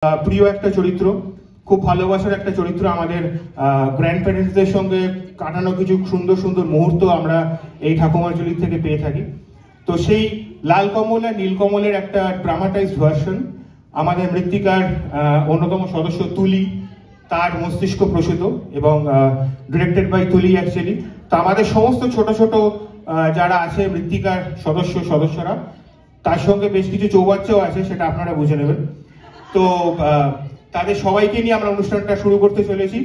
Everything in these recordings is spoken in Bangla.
প্রিয় একটা চরিত্র, খুব ভালোবাসার একটা চরিত্র। আমাদের গ্র্যান্ড প্যারেন্টসদের সঙ্গে কাটানো কিছু সুন্দর সুন্দর মুহূর্ত আমরা এই ঠাকুমার ঝুলি থেকে পেয়ে থাকি। তো সেই লাল কমল আর নীলকমলের একটা ড্রামাটাইজড ভার্সন আমাদের মৃত্তিকার অন্যতম সদস্য তুলি, তার মস্তিষ্ক প্রসূত এবং ডিরেক্টেড বাই তুলি অ্যাকচুয়ালি। তো আমাদের সমস্ত ছোট ছোট যারা আছে মৃত্তিকার সদস্যরা, তার সঙ্গে বেশ কিছু চৌবাচ্চাও আছে, সেটা আপনারা বুঝে নেবেন। তো তাদের সবাইকে নিয়ে আমরা অনুষ্ঠানটা শুরু করতে চলেছি।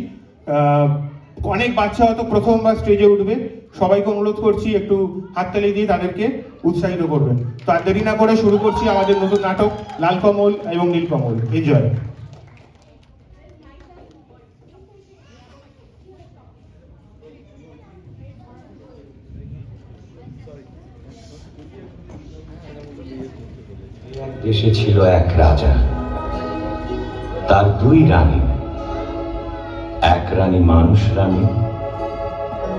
অনেক বাচ্চা হয়তো প্রথমবার স্টেজে উঠবে, সবাইকে অনুরোধ করছি একটু হাততালি দিয়ে তাদেরকে উৎসাহিত করবেন। তো আর দেরি না করে শুরু করছি আমাদের নতুন নাটক লাল কমল এবং নীলকমল। এনজয়। দেশে ছিল এক রাজা, তার দুই রানী। এক রানী মানুষ রানী,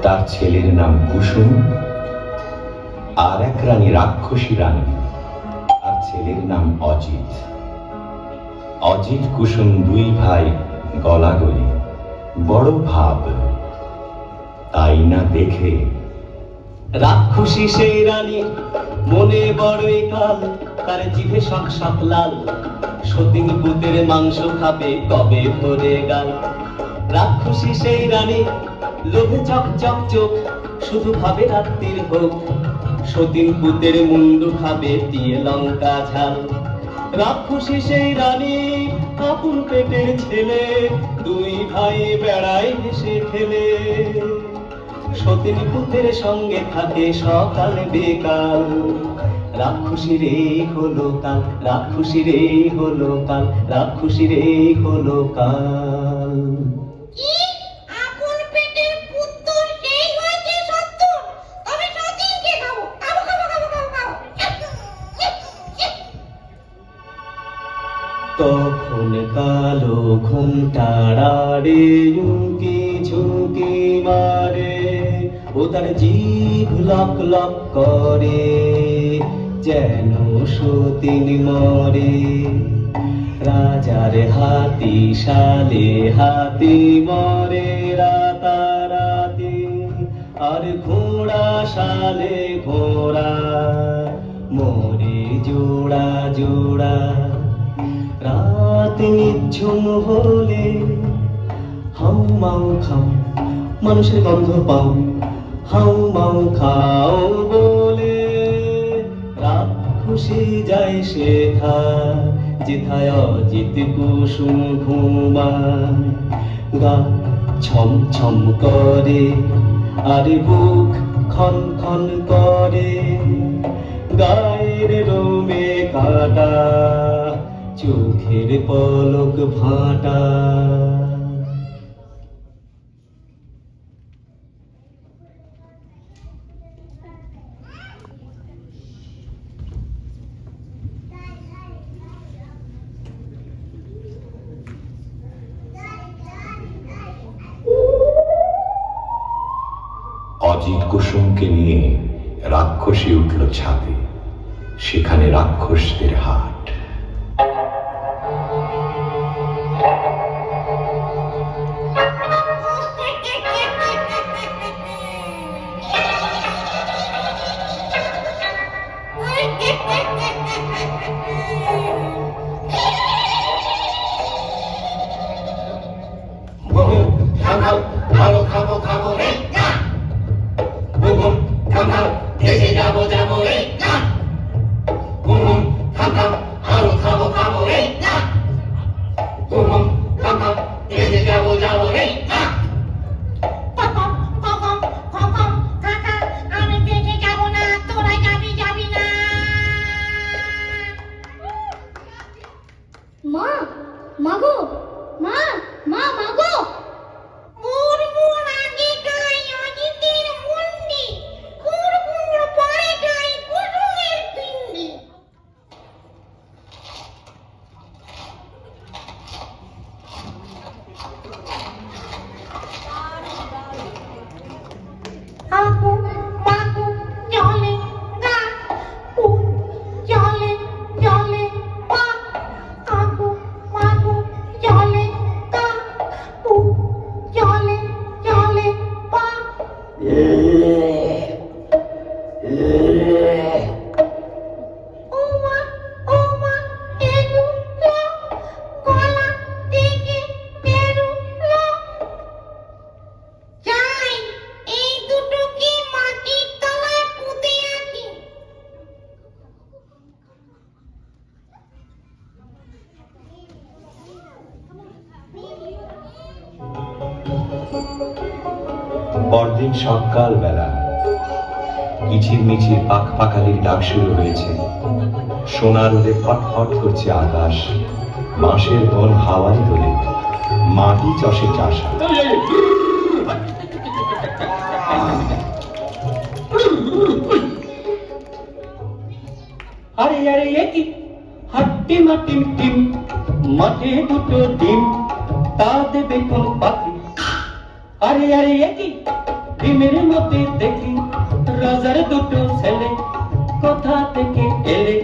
তার ছেলের নাম কুসুম। আর এক রানী রাক্ষসী রানী, তার ছেলের নাম অজিত। অজিত কুসুম দুই ভাই গলাগলি, বড় ভাব। তাই না দেখে রাক্ষসী সেই রানী মনে বড়ই কাল, তার জিভে শক শক লাল। সতীন পুতের মাংস খাবে কবে ভরে গাল। রাক্ষসী সেই রানী লোভে চক চক চোখ, শুধু ভাবে রাত্রির হোক। সতীন পুতের মুন্ডু খাবে দিয়ে লঙ্কা ঝাল। রাক্ষসী সেই রানী আপন পেটের ছেলে, দুই ভাই বেড়ায় হেসে খেলে। সতীন পুতের সঙ্গে থাকে সকাল বেকাল। রাক্ষসী রে হলো কাল, রাক্ষসী রে হলো কাল, রাক্ষসী রে হলো কাল। তখন কালো ঘুমটাড়ারে উঁকি ঝুঁকি মারে, ও তার জিভ লক লক করে যেন সতীন মরে। রাজার হাতি শালে হাতি মরে রাতারাতি, আর ঘোড়া শালে ঘোড়া মরে জোড়া জোড়া। রাত নিঝুম হলে হাউ মাউ খাও, মানুষের গন্ধ পাও। হাউ মাউ খাও বলে রাক্ষসী যায় শেখা, যেথায় অজিত কুসুম ঘুমায়। গা ছম ছম করে আর বুক খন খন করে, গায়ের রোমে কাটা, চোখের পলক ভাটা। অজিত কুসুমকে নিয়ে রাক্ষসী উঠল ছাদে, সেখানে রাক্ষসদের হাট। খাবো খাবো খাবো রে না, বুবুম খাম খাও দেশে যাবো যাবো রে না, বুবুম খাম খাও আরো খাবো খাবো রে না, বুবুম খাম খাও দেশে যাবো যাবো রে না। আমি দেশে যাবো না, তোরা যাবি যাবি না। মা মাগো, মা মা মাগো, জলে জলে পা, আগু মাগু পরদিন সকাল বেলা মিছির মিছির পাখ পাখালির ডাক শুরু হয়েছে। সোনার রোদে ফটফট করছে আকাশ, বাঁশের বন হাওয়ায় দোলে, মাটি চষে চাষা। আরে আরে কি হাট্টি মাটিম টিম, মাঠে দুটো ডিম, তা দেবে কোন পাখি? আরে আরে কি ডিমের মধ্যে দেখি রাজার দুটো ছেলে, কোথা থেকে এলে?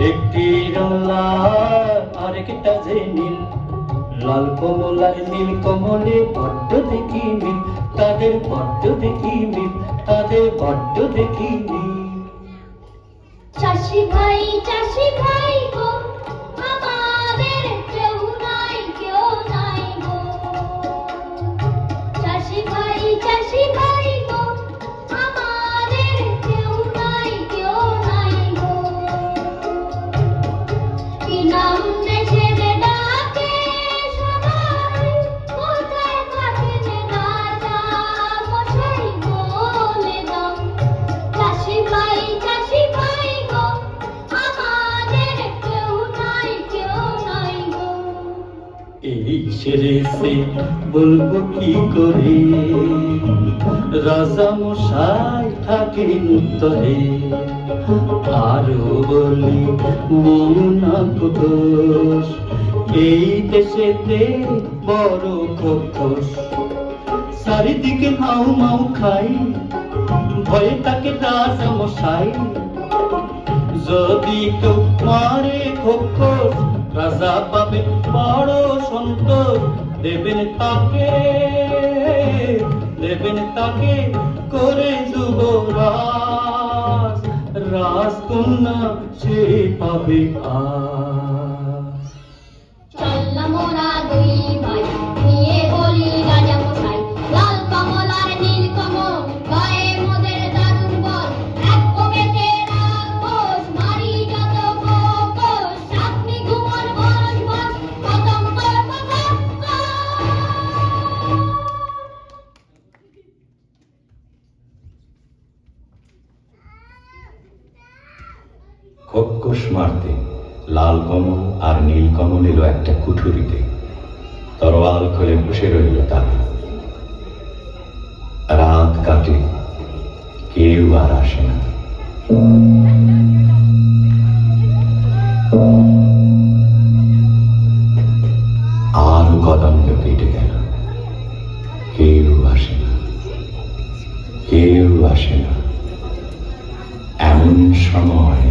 একটি লাল আরেকটা যে নীল, লাল কমল আর নীল কমলে বড্ড দেখি মিল, তাদের বড্ড দেখি মিল, তাদের বড্ড দেখি মিল। চাষি ভাই গো, আমাদের কেউ নাই গো। চাষি ভাই গো, আমাদের কেউ নাই গো। কি নাম দেশের ডাকে সবাই, কোথায় থাকেন রাজা মশাই বলে দাও। চাষি ভাই গো, আমাদের কেউ নাই গো। এই সেরে সে বলবো কি করে, রাজা মশাই থাকেন উত্তরে। আরো বলি মৌনা দোষ, এই দেশেতে বড় খোকস। চারিদিকে মাউ মাউ খাই, ভয়ে তাকে রাজা মশাই। যদি কেউ মারে খোকস, রাজা পাবে বড় সন্তোষ। দেবেন তাকে করে যুবরাজ, রাজকন্যা সে পাবে আজ। চললাম মোরা দুই ভাই, নিয়ে বলি রাজা মশাই। লাল কমল আর নীল কমল, গায়ে মোদের দারুণ বল। এক কবেতে রাক্ষস, মারি যত খোকস। আপনি ঘুমন বস বস, পতঙ্গ পতঙ্গ। খোকস মারতে লাল কমল আর নীল কমল এলো একটা কুঠুরিতে। তরোয়াল খুলে বসে রইল তারা। রাত কাটে, কেউ আর আসে না। আরো কদণ্ড কেটে গেল, কেউ আসে না, কেউ আসে না। এমন সময়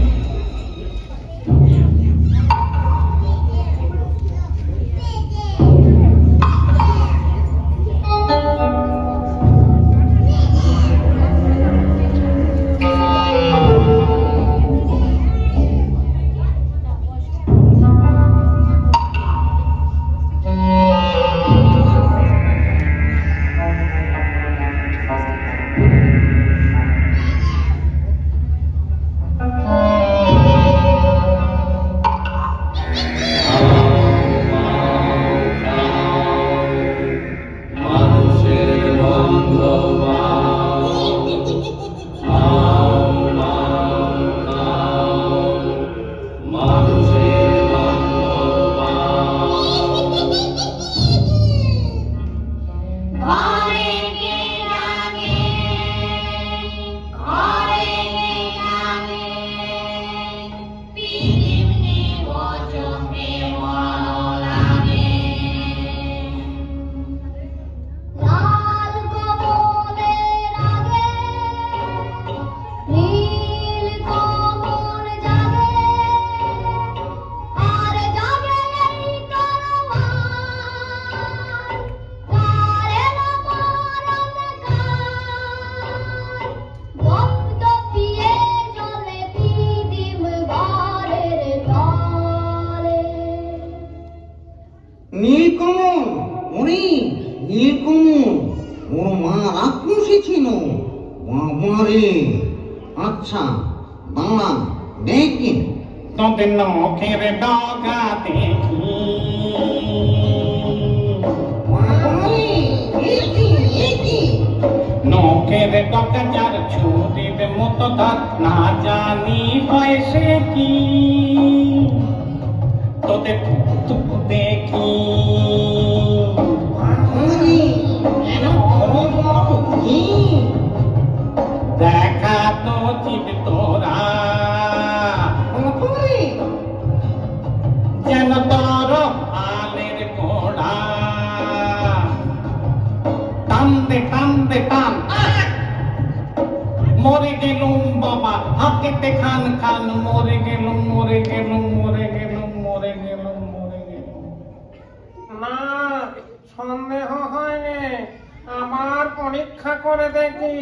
নীলকমল, ওরে নীলকমল, ওর মা রাক্ষসী ছিল। বাবারে, আচ্ছা দাঁড়া দেখি। তোদের নখের ডগা দেখি, তার না জানি হয় সে কি তোদের দেখি দেখা তো জীব তোরা যেন তোর আলের গোড়া টানতে টানতে টান মরে গেলুম বাবা হাতেতে খান খান মরে গেলুম মরে গেলুম মরে গেলুম মরে গেলুম মরে গেলুম। না সন্দেহ হয়নি, আবার পরীক্ষা করে দেখি।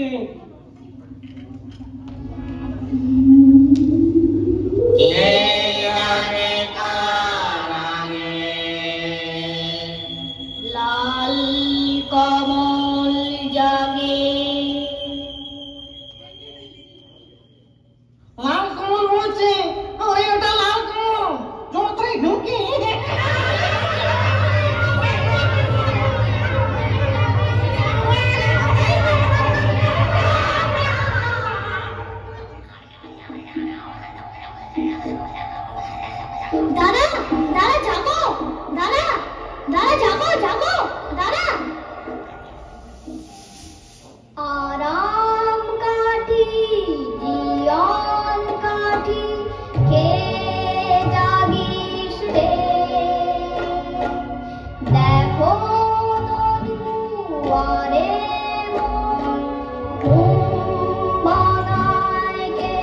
লাল কমল জাগে লাল কমল বলছে, ওরে ওটা লাল কমল, যতই ঢুকি দাদা দাদা জাগো, দাদা দাদা জাগো জাগো দাদা। আরাম কাঠি জীবন কাঠি কে জাগিস রে, দেখো দুয়ারে বানায় কে।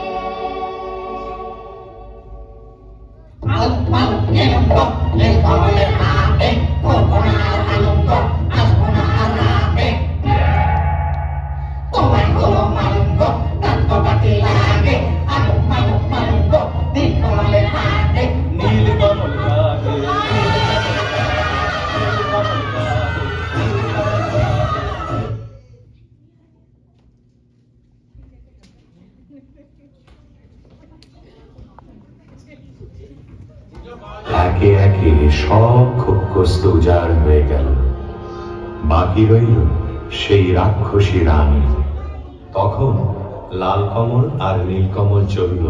একে একে সব ক্ষোভগ্রস্ত উজাড় হয়ে গেল, বাকি রইল সেই রাক্ষসী রানী। তখন লাল কমল আর নীলকমল চলল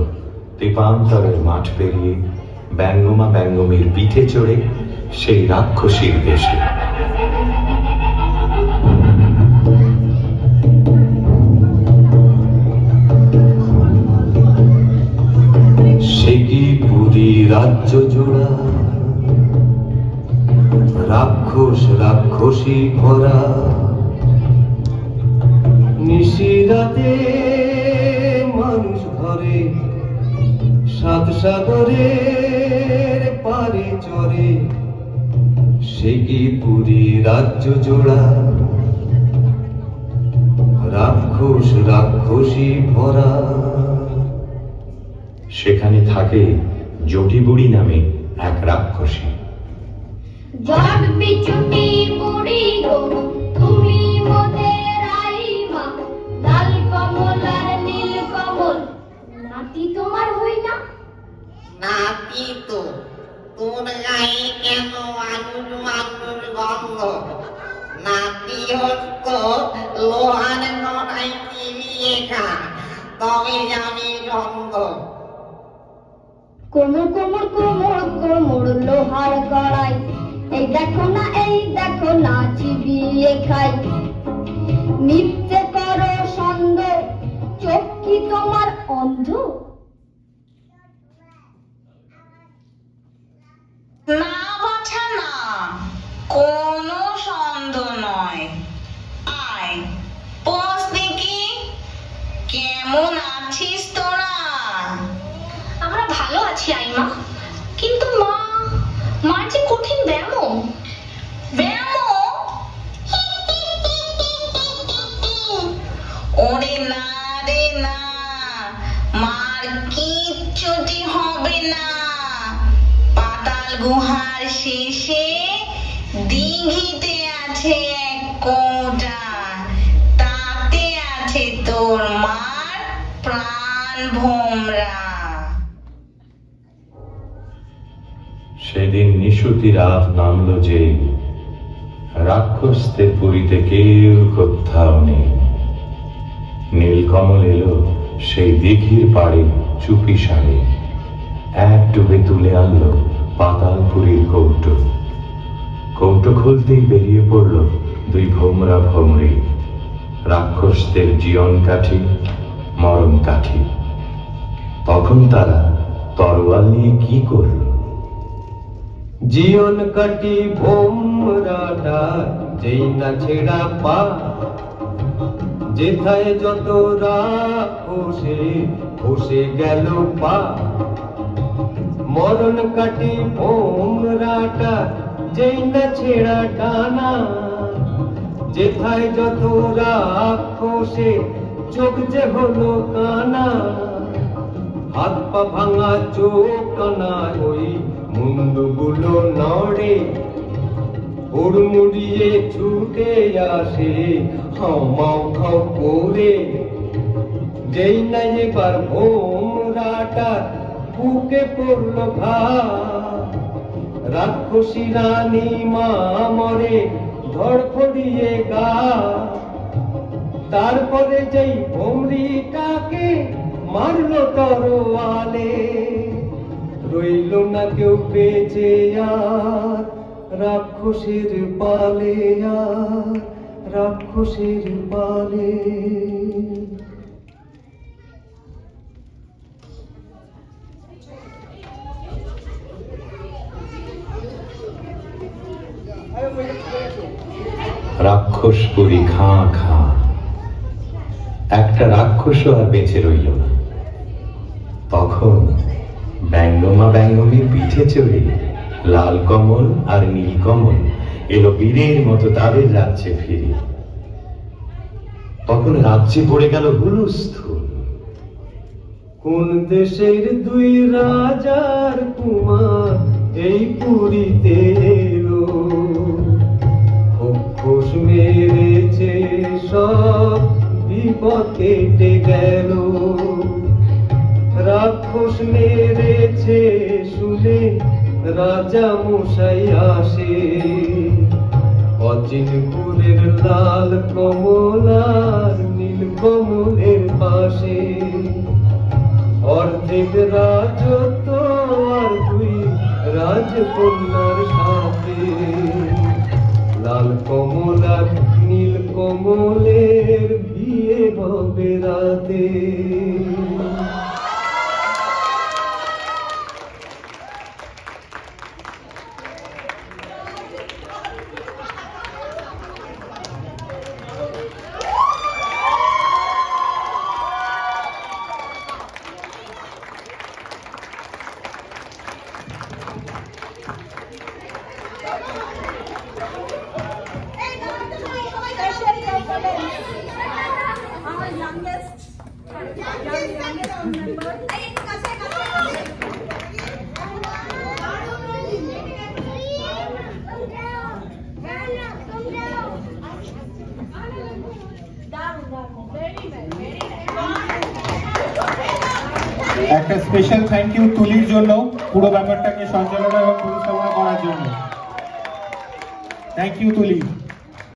দীপান্তরের মাঠ পেরিয়ে ব্যঙ্গমা ব্যঙ্গমীর পিঠে চড়ে সেই রাক্ষসীর দেশে। সে কি পুরী রাজ্য জোড়া, রাক্ষস রাক্ষসী ভরা, নিশিরাতে মানুষ ঘরে, সাত সাগরের পারে চরে। সে কি পুরী রাজ্য জোড়া, রাক্ষস রাক্ষসী ভরা। সেখানে থাকে জটি বুড়ি নামে এক রাক্ষসী। জট বিচুটি বুড়ি গো তুমি মোদের আইমা, লাল কমল আর নীল কমল নাতি তোমার হই না। নাতি তো তোর গায়ে কেন আলুর আলুর গন্ধ, নাতি হস্ত লোহার নড়াই চিরিয়ে খা, তবে জানি গন্ধ। কোমর কোমর কোমর কোমর লোহার গড়াই, এই দেখো না চিবিয়ে খাই। মিথ্যে করো সন্দেহ, চোখ কি তোমার অন্ধ। না বাছা না, কোনো সন্দেহ নয়। আয় বস দেখি, কেমন আছিস তোরা? আমরা ভালো আছি আইমা, কিন্তু মার যে কঠিন ব্যায়াম। ওরে না রে না, মার কিচ্ছুটি হবে না। পাতাল গুহার শেষে দিঘিতে আছে এক কোটা, তাতে আছে তোর মার প্রাণ ভোমরা। সেদিন নিশুতি রাত নামল যে, রাক্ষসদের পুরীতে কেউ কোথাও নেই। নীলকমল এলো সেই দিঘির পাড়ে চুপি সারে এক ডুবে তুলে আনলো পাতালপুরীর কৌটো। কৌটো খুলতেই বেরিয়ে পড়ল দুই ভোমরা ভোমরি, রাক্ষসদের জীবন কাঠি মরণ কাঠি। তখন তারা তরোয়াল নিয়ে কি করল? জীবন কাটি ভোমরাটা যেই না ছেড়া পা, যেথায় যত রাক্ষসে বসে গেল পা। মরণ কাটি ভোমরাটা যেই না ছেড়া ডানা, যেথায় যত রাক্ষসে চোখ যে হলো কানা। হাত পা ভাঙা চোখ কানা ওই মুন্ডগুলো নড়ে, হুড়মুড়িয়ে ছুটে আসে হামাও খাও করে। যেই না এবার ভোমরাটা বুকে পড়ল ঘা, রাক্ষসী রানী মা মরে ধড়ফড়িয়ে গা। তারপরে যেই ভোমরিটাকে মারল তরোয়ালে, রইল না কেউ বেঁচে আর রাক্ষসের পালে, আর রাক্ষসের পালে। রাক্ষস পুরী খাঁ খাঁ, একটা রাক্ষসও আর বেঁচে রইল না। তখন ব্যঙ্গমা ব্যঙ্গমীর পিঠে চড়ে লাল কমল আর নীল কমল এলো বীরের মতো তাদের রাজ্যে ফিরে। তখন রাজ্যে পড়ে গেল হুলস্থুল। কোন দেশের দুই রাজার কুমার এই পুরীতে এলো, খোস মেরেছে সব বিপদ কেটে গেল। রাক্ষস মেরেছে শুনে রাজা মশাই আসে, অচিনপুরের লাল কমল আর নীল কমলের পাশে। অর্ধেক রাজত্ব আর দুই রাজকন্যার সাথে, লাল কমল আর নীল কমলের বিয়ে হবে রাতে। একটা স্পেশাল থ্যাংক ইউ তুলির জন্য, পুরো ব্যাপারটাকে সঞ্চালনা এবং পরিচালনা করার জন্য। থ্যাংক ইউ তুলি।